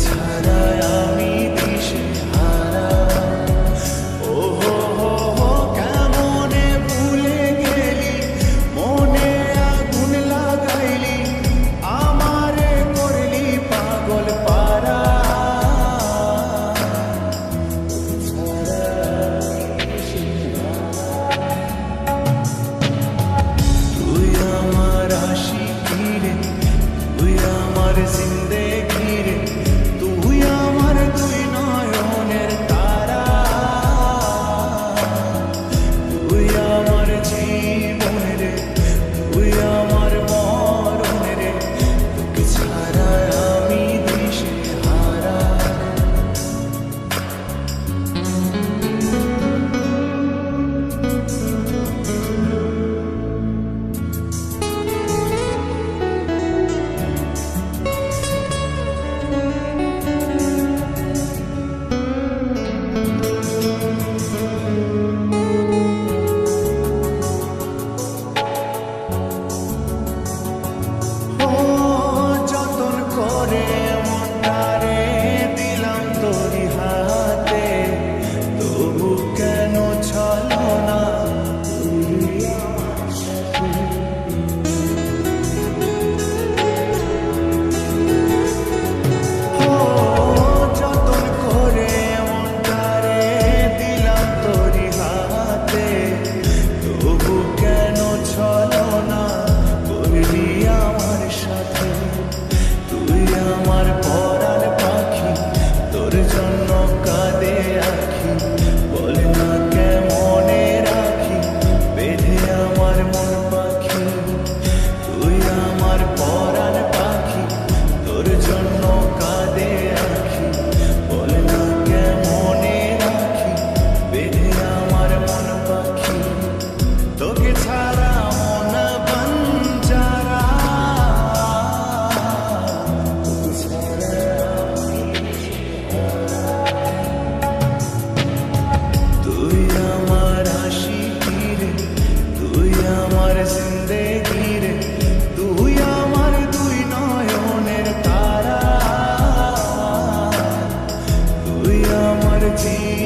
ছাড়া আমি দিশে হারা। ও হো হো হো কেমনে ভুলে গেলি, মনে আগুন লাগাইলি, আমারে করলি পাগল পারা। তুই আমার আশিকি রে, তুই আমার জিন্দেগি রে, তুই আমার দুই নয়নের তারা। তুই আমার জীবন রে, তুই আমার মরণ রে, তোকে ছাড়া আমি দিশে হারা। ও যতন করে মনটারে দিলাম তোরি হাতে, তবু কেন ছলো না তুই আমার সাথে। ও যতন করে মনটারে দিলাম তোরি হাতে, তবু কেন ছলো না করলি আমার সাথে। তুই আমার পরাণ পাখি, তোর জন্য কাঁদে আখি, বল না কেমনে রাখি বেঁধে আমার মন পাখি। তুই আমার পরাণ পাখি, তোর জন্য কাঁদে আখি, বল না কেমনে রাখি বেঁধে আমার মন পাখি। তোকে ছাড়া মন বঞ্জারা, তোকে ছাড়া আমি তুই আমার আশিকি রে, তুই আমার জিন্দেগি রে, তুই আমার দুই নয়নের তারা। তুই আমার জীবন